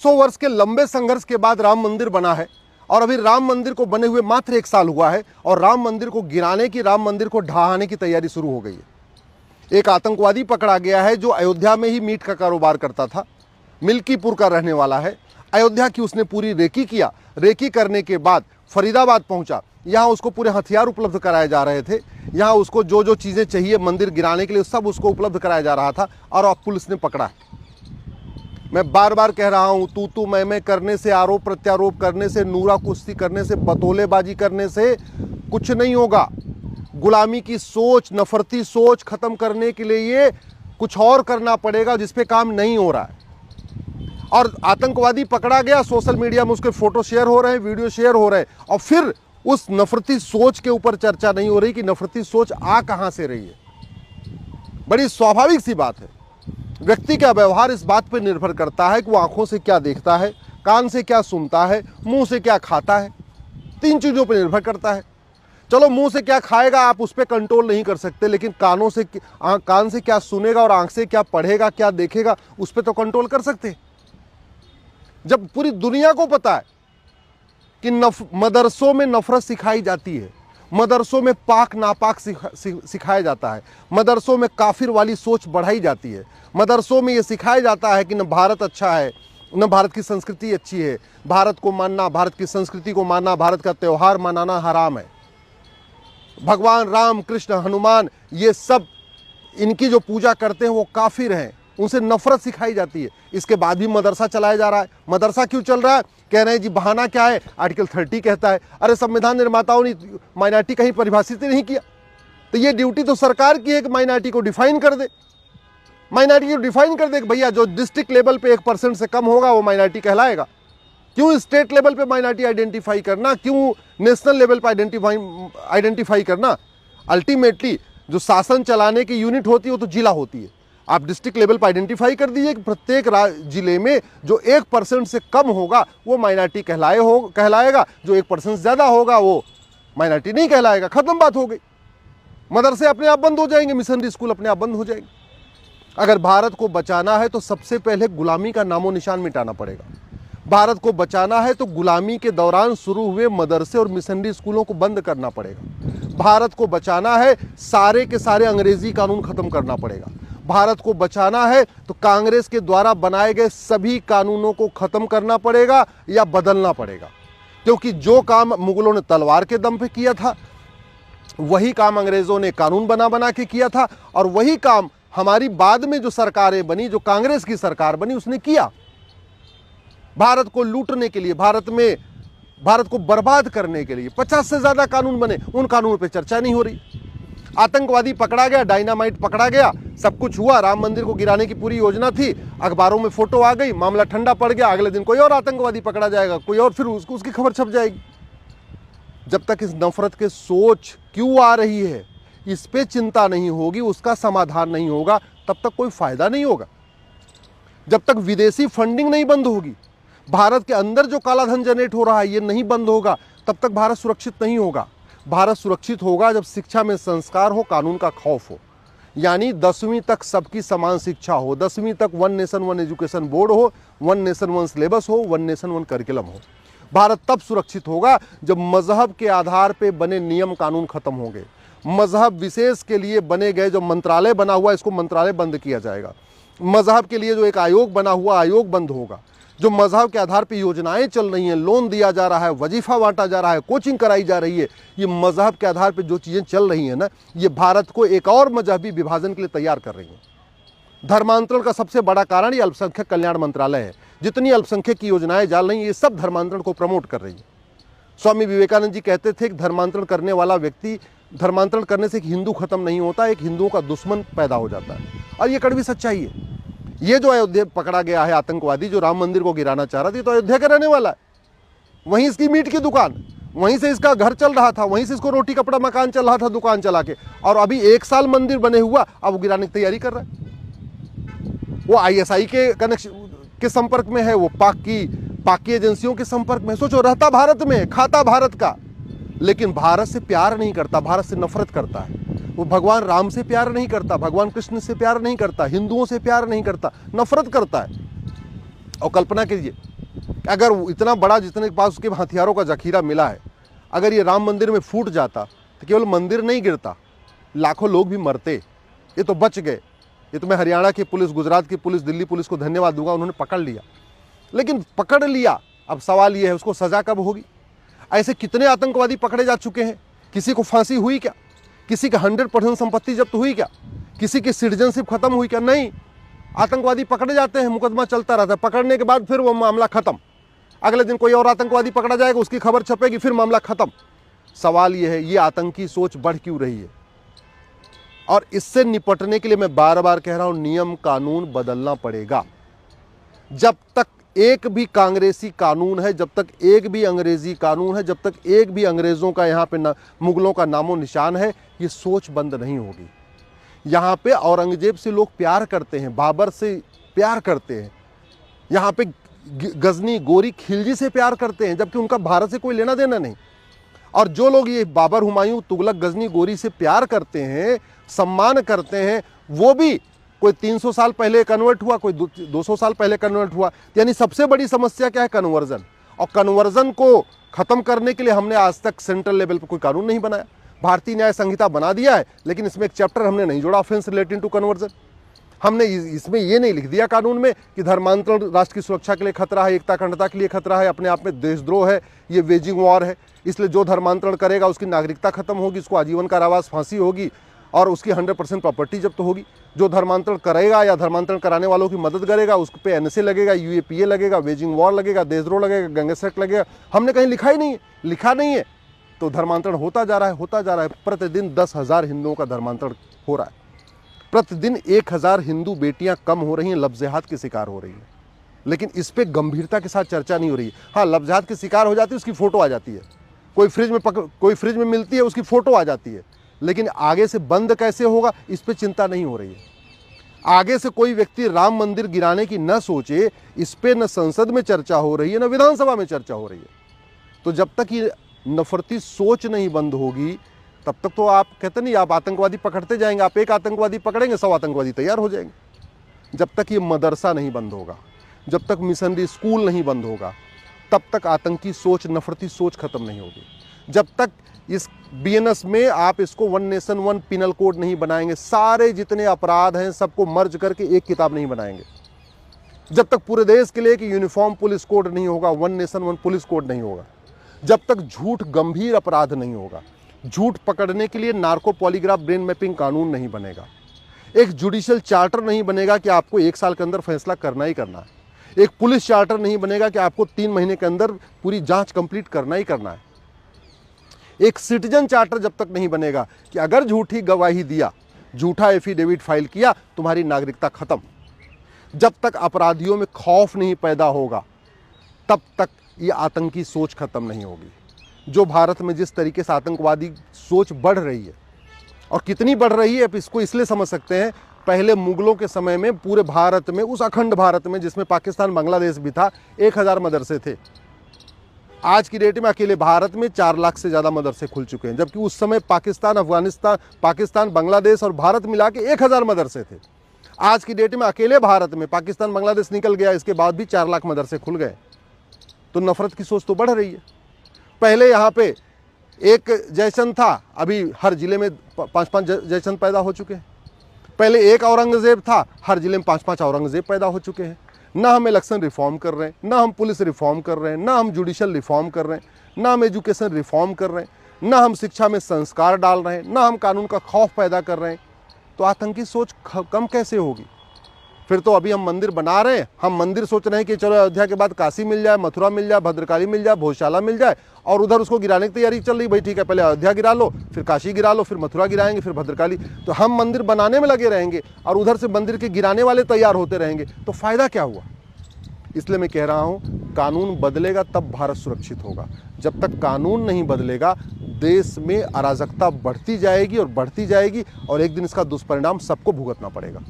100 वर्ष के लंबे संघर्ष के बाद राम मंदिर बना है और अभी राम मंदिर को बने हुए मात्र 1 साल हुआ है और राम मंदिर को गिराने की, राम मंदिर को ढहाने की तैयारी शुरू हो गई है। एक आतंकवादी पकड़ा गया है जो अयोध्या में ही मीट का कारोबार करता था, मिल्कीपुर का रहने वाला है। अयोध्या की उसने पूरी रेकी किया। रेकी करने के बाद फरीदाबाद पहुंचा, यहाँ उसको पूरे हथियार उपलब्ध कराए जा रहे थे। यहाँ उसको जो जो चीज़ें चाहिए मंदिर गिराने के लिए सब उसको उपलब्ध कराया जा रहा था और अब पुलिस ने पकड़ा है। मैं बार बार कह रहा हूं, तू मैं करने से, आरोप प्रत्यारोप करने से, नूरा कुश्ती करने से, बतौलेबाजी करने से कुछ नहीं होगा। गुलामी की सोच, नफरती सोच खत्म करने के लिए कुछ और करना पड़ेगा जिस पे काम नहीं हो रहा है। और आतंकवादी पकड़ा गया, सोशल मीडिया में उसके फोटो शेयर हो रहे हैं, वीडियो शेयर हो रहे हैं और फिर उस नफरती सोच के ऊपर चर्चा नहीं हो रही कि नफरती सोच आ कहां से रही है। बड़ी स्वाभाविक सी बात है। व्यक्ति का व्यवहार इस बात पर निर्भर करता है कि वो आंखों से क्या देखता है, कान से क्या सुनता है, मुंह से क्या खाता है। 3 चीजों पर निर्भर करता है। चलो मुंह से क्या खाएगा आप उस पर कंट्रोल नहीं कर सकते, लेकिन कान से क्या सुनेगा और आंख से क्या पढ़ेगा, क्या देखेगा, उस पर तो कंट्रोल कर सकते। जब पूरी दुनिया को पता है कि मदरसों में नफरत सिखाई जाती है, मदरसों में पाक नापाक सिखाया जाता है, मदरसों में काफिर वाली सोच बढ़ाई जाती है, मदरसों में ये सिखाया जाता है कि न भारत अच्छा है, न भारत की संस्कृति अच्छी है, भारत को मानना, भारत की संस्कृति को मानना, भारत का त्यौहार मनाना हराम है, भगवान राम, कृष्ण, हनुमान, ये सब इनकी जो पूजा करते हैं वो काफिर हैं, उनसे नफरत सिखाई जाती है। इसके बाद भी मदरसा चलाया जा रहा है। मदरसा क्यों चल रहा है? कह रहे हैं जी बहाना क्या है, आर्टिकल 30 कहता है। अरे संविधान निर्माताओं ने माइनॉरिटी कहीं परिभाषित नहीं किया, तो ये ड्यूटी तो सरकार की है कि माइनॉरिटी को डिफाइन कर दे। माइनॉरिटी को डिफाइन कर दे कि भैया जो डिस्ट्रिक्ट लेवल पे 1% से कम होगा वो माइनॉरिटी कहलाएगा। क्यों स्टेट लेवल पे माइनॉरिटी आइडेंटिफाई करना, क्यों नेशनल लेवल पर आइडेंटिफाई करना? अल्टीमेटली जो शासन चलाने की यूनिट होती है वो तो जिला होती है। आप डिस्ट्रिक्ट लेवल पर आइडेंटिफाई कर दीजिए कि प्रत्येक जिले में जो 1% से कम होगा वो माइनॉरिटी कहलाएगा, जो 1% से ज़्यादा होगा वो माइनॉरिटी नहीं कहलाएगा। खत्म बात हो गई। मदरसे अपने आप बंद हो जाएंगे, मिशनरी स्कूल अपने आप बंद हो जाएंगे। अगर भारत को बचाना है तो सबसे पहले गुलामी का नामो निशान मिटाना पड़ेगा। भारत को बचाना है तो गुलामी के दौरान शुरू हुए मदरसे और मिशनरी स्कूलों को बंद करना पड़ेगा। भारत को बचाना है सारे के सारे अंग्रेजी कानून खत्म करना पड़ेगा। भारत को बचाना है तो कांग्रेस के द्वारा बनाए गए सभी कानूनों को खत्म करना पड़ेगा या बदलना पड़ेगा, क्योंकि जो काम मुगलों ने तलवार के दम पे किया था वही काम अंग्रेजों ने कानून बना के किया था और वही काम हमारी बाद में जो सरकारें बनी, जो कांग्रेस की सरकार बनी, उसने किया। भारत को लूटने के लिए, भारत को बर्बाद करने के लिए 50 से ज्यादा कानून बने, उन कानूनों पर चर्चा नहीं हो रही। आतंकवादी पकड़ा गया, डायनामाइट पकड़ा गया, सब कुछ हुआ, राम मंदिर को गिराने की पूरी योजना थी, अखबारों में फोटो आ गई, मामला ठंडा पड़ गया, अगले दिन कोई और आतंकवादी पकड़ा जाएगा, कोई और, फिर उसकी खबर छप जाएगी। जब तक इस नफरत के सोच क्यों आ रही है इस पे चिंता नहीं होगी, उसका समाधान नहीं होगा, तब तक कोई फायदा नहीं होगा। जब तक विदेशी फंडिंग नहीं बंद होगी, भारत के अंदर जो काला धन जनरेट हो रहा है ये नहीं बंद होगा, तब तक भारत सुरक्षित नहीं होगा। भारत सुरक्षित होगा जब शिक्षा में संस्कार हो, कानून का खौफ हो, यानी 10वीं तक सबकी समान शिक्षा हो, 10वीं तक 1 नेशन 1 एजुकेशन बोर्ड हो, 1 नेशन 1 सिलेबस हो, 1 नेशन 1 करिकुलम हो। भारत तब सुरक्षित होगा जब मजहब के आधार पे बने नियम कानून खत्म होंगे। मजहब विशेष के लिए बने गए जो मंत्रालय बना हुआ, इसको मंत्रालय बंद किया जाएगा। मजहब के लिए जो एक आयोग बना हुआ, आयोग बंद होगा। जो मजहब के आधार पर योजनाएं चल रही हैं, लोन दिया जा रहा है, वजीफा बांटा जा रहा है, कोचिंग कराई जा रही है, ये मजहब के आधार पर जो चीज़ें चल रही हैं ना, ये भारत को एक और मजहबी विभाजन के लिए तैयार कर रही हैं। धर्मांतरण का सबसे बड़ा कारण ये अल्पसंख्यक कल्याण मंत्रालय है। जितनी अल्पसंख्यक की योजनाएं चल रही हैं ये सब धर्मांतरण को प्रमोट कर रही है। स्वामी विवेकानंद जी कहते थे कि धर्मांतरण करने वाला व्यक्ति, धर्मांतरण करने से एक हिंदू खत्म नहीं होता, एक हिंदुओं का दुश्मन पैदा हो जाता है। और ये कड़वी सच्चाई है। ये जो अयोध्या पकड़ा गया है आतंकवादी, जो राम मंदिर को गिराना चाह रहा था, तो अयोध्या का रहने वाला है। वहीं इसकी मीट की दुकान, वहीं से इसका घर चल रहा था, वहीं से इसको रोटी कपड़ा मकान चल रहा था दुकान चला के, और अभी 1 साल मंदिर बने हुआ, अब वो गिराने की तैयारी कर रहा है। वो ISI के कनेक्शन के संपर्क में है, वो पाक की एजेंसियों के संपर्क में। सोचो, रहता भारत में, खाता भारत का, लेकिन भारत से प्यार नहीं करता, भारत से नफरत करता है। वो भगवान राम से प्यार नहीं करता, भगवान कृष्ण से प्यार नहीं करता, हिंदुओं से प्यार नहीं करता, नफरत करता है। और कल्पना कीजिए अगर इतना बड़ा जितने के पास उसके हथियारों का जखीरा मिला है, अगर ये राम मंदिर में फूट जाता तो केवल मंदिर नहीं गिरता, लाखों लोग भी मरते। ये तो बच गए। ये तो मैं हरियाणा की पुलिस, गुजरात की पुलिस, दिल्ली पुलिस को धन्यवाद दूंगा, उन्होंने पकड़ लिया। लेकिन पकड़ लिया, अब सवाल ये है उसको सजा कब होगी? ऐसे कितने आतंकवादी पकड़े जा चुके हैं? किसी को फांसी हुई क्या? किसी का 100% संपत्ति जब्त हुई क्या? किसी की सिटीजनशिप खत्म हुई क्या? नहीं। आतंकवादी पकड़े जाते हैं, मुकदमा चलता रहता है, पकड़ने के बाद फिर वो मामला खत्म। अगले दिन कोई और आतंकवादी पकड़ा जाएगा, उसकी खबर छपेगी, फिर मामला खत्म। सवाल ये है, ये आतंकी सोच बढ़ क्यों रही है? और इससे निपटने के लिए मैं बार बार कह रहा हूं, नियम कानून बदलना पड़ेगा। जब तक एक भी कांग्रेसी कानून है, जब तक एक भी अंग्रेजी कानून है, जब तक एक भी अंग्रेजों का यहाँ पे मुगलों का नामो निशान है, ये सोच बंद नहीं होगी। यहाँ पे औरंगजेब से लोग प्यार करते हैं, बाबर से प्यार करते हैं, यहाँ पे गजनी, गोरी, खिलजी से प्यार करते हैं, जबकि उनका भारत से कोई लेना देना नहीं। और जो लोग ये बाबर, हुमायूं, तुगलक, गजनी, गोरी से प्यार करते हैं, सम्मान करते हैं, वो भी कोई 300 साल पहले कन्वर्ट हुआ, कोई 200 साल पहले कन्वर्ट हुआ। यानी सबसे बड़ी समस्या क्या है? कन्वर्जन। और कन्वर्जन को खत्म करने के लिए हमने आज तक सेंट्रल लेवल पर कोई कानून नहीं बनाया। भारतीय न्याय संहिता बना दिया है, लेकिन इसमें एक चैप्टर हमने नहीं जोड़ा ऑफेंस रिलेटिंग टू कन्वर्जन। हमने इसमें ये नहीं लिख दिया कानून में कि धर्मांतरण राष्ट्र की सुरक्षा के लिए खतरा है, एकता अखंडता के लिए खतरा है, अपने आप में देशद्रोह है, ये वेजिंग वॉर है, इसलिए जो धर्मांतरण करेगा उसकी नागरिकता खत्म होगी, उसको आजीवन कारावास, फांसी होगी और उसकी 100% प्रॉपर्टी जब्त होगी। जो धर्मांतरण करेगा या धर्मांतरण कराने वालों की मदद करेगा उस पर एनएसए लगेगा, यूएपीए लगेगा, वेजिंग वॉर लगेगा, देशद्रोह लगेगा, गैंगस्टर एक्ट लगेगा। हमने कहीं लिखा ही नहीं है, लिखा नहीं है। तो धर्मांतरण होता जा रहा है, होता जा रहा है। प्रतिदिन 10,000 हिंदुओं का धर्मांतरण हो रहा है। प्रतिदिन 1,000 हिंदू बेटियां कम हो रही हैं, लफ्ज़-ए-हाथ के शिकार हो रही हैं। लेकिन इस पे गंभीरता के साथ चर्चा नहीं हो रही है। हाँ, लफ्ज़-ए-हाथ के शिकार हो जाती है, उसकी फ़ोटो आ जाती है, कोई फ्रिज में मिलती है, उसकी फ़ोटो आ जाती है, लेकिन आगे से बंद कैसे होगा इस पे चिंता नहीं हो रही है। आगे से कोई व्यक्ति राम मंदिर गिराने की न सोचे, इस पे न संसद में चर्चा हो रही है, न विधानसभा में चर्चा हो रही है। तो जब तक ये नफरती सोच नहीं बंद होगी, तब तक तो आप कहते नहीं, आप आतंकवादी पकड़ते जाएंगे। आप एक आतंकवादी पकड़ेंगे, 100 आतंकवादी तैयार हो जाएंगे। जब तक ये मदरसा नहीं बंद होगा, जब तक मिशनरी स्कूल नहीं बंद होगा, तब तक आतंकी सोच, नफरती सोच खत्म नहीं होगी। जब तक इस बीएनएस में आप इसको 1 नेशन 1 पिनल कोड नहीं बनाएंगे, सारे जितने अपराध हैं सबको मर्ज करके एक किताब नहीं बनाएंगे, जब तक पूरे देश के लिए एक यूनिफॉर्म पुलिस कोड नहीं होगा, 1 नेशन 1 पुलिस कोड नहीं होगा, जब तक झूठ गंभीर अपराध नहीं होगा, झूठ पकड़ने के लिए नार्को पॉलीग्राफ ब्रेन मैपिंग कानून नहीं बनेगा, एक जुडिशियल चार्टर नहीं बनेगा कि आपको 1 साल के अंदर फैसला करना ही करना है, एक पुलिस चार्टर नहीं बनेगा कि आपको 3 महीने के अंदर पूरी जांच कंप्लीट करना ही करना है, एक सिटीजन चार्टर जब तक नहीं बनेगा कि अगर झूठी गवाही दिया, झूठा एफिडेविट फाइल किया, तुम्हारी नागरिकता खत्म, जब तक अपराधियों में खौफ नहीं पैदा होगा, तब तक ये आतंकी सोच खत्म नहीं होगी। जो भारत में जिस तरीके से आतंकवादी सोच बढ़ रही है, और कितनी बढ़ रही है, अब इसको इसलिए समझ सकते हैं, पहले मुगलों के समय में पूरे भारत में, उस अखंड भारत में जिसमें पाकिस्तान बांग्लादेश भी था, 1000 मदरसे थे। आज की डेट में अकेले भारत में 4 लाख से ज़्यादा मदरसे खुल चुके हैं, जबकि उस समय पाकिस्तान, अफगानिस्तान, पाकिस्तान, बांग्लादेश और भारत मिला के 1000 मदरसे थे। आज की डेट में अकेले भारत में, पाकिस्तान बांग्लादेश निकल गया, इसके बाद भी 4 लाख मदरसे खुल गए। तो नफरत की सोच तो बढ़ रही है। पहले यहाँ पे एक जयचंद था, अभी हर जिले में 5-5 जयचंद पैदा हो चुके हैं। पहले एक औरंगजेब था, हर जिले में 5-5 औरंगजेब पैदा हो चुके हैं। ना हम इलेक्शन रिफॉर्म कर रहे हैं, ना हम पुलिस रिफॉर्म कर रहे हैं, ना हम जुडिशल रिफॉर्म कर रहे हैं, ना हम एजुकेशन रिफॉर्म कर रहे हैं, ना हम शिक्षा में संस्कार डाल रहे हैं, ना हम कानून का खौफ पैदा कर रहे हैं। तो आतंकी सोच कम कैसे होगी? फिर तो अभी हम मंदिर बना रहे हैं, हम मंदिर सोच रहे हैं कि चलो अयोध्या के बाद काशी मिल जाए, मथुरा मिल जाए, भद्रकाली मिल जाए, भोजशाला मिल जाए, और उधर उसको गिराने की तैयारी चल रही। भाई ठीक है, पहले अयोध्या गिरा लो, फिर काशी गिरा लो, फिर मथुरा गिराएंगे, फिर भद्रकाली। तो हम मंदिर बनाने में लगे रहेंगे और उधर से मंदिर के गिराने वाले तैयार होते रहेंगे, तो फायदा क्या हुआ? इसलिए मैं कह रहा हूँ, कानून बदलेगा तब भारत सुरक्षित होगा। जब तक कानून नहीं बदलेगा, देश में अराजकता बढ़ती जाएगी और बढ़ती जाएगी, और एक दिन इसका दुष्परिणाम सबको भुगतना पड़ेगा।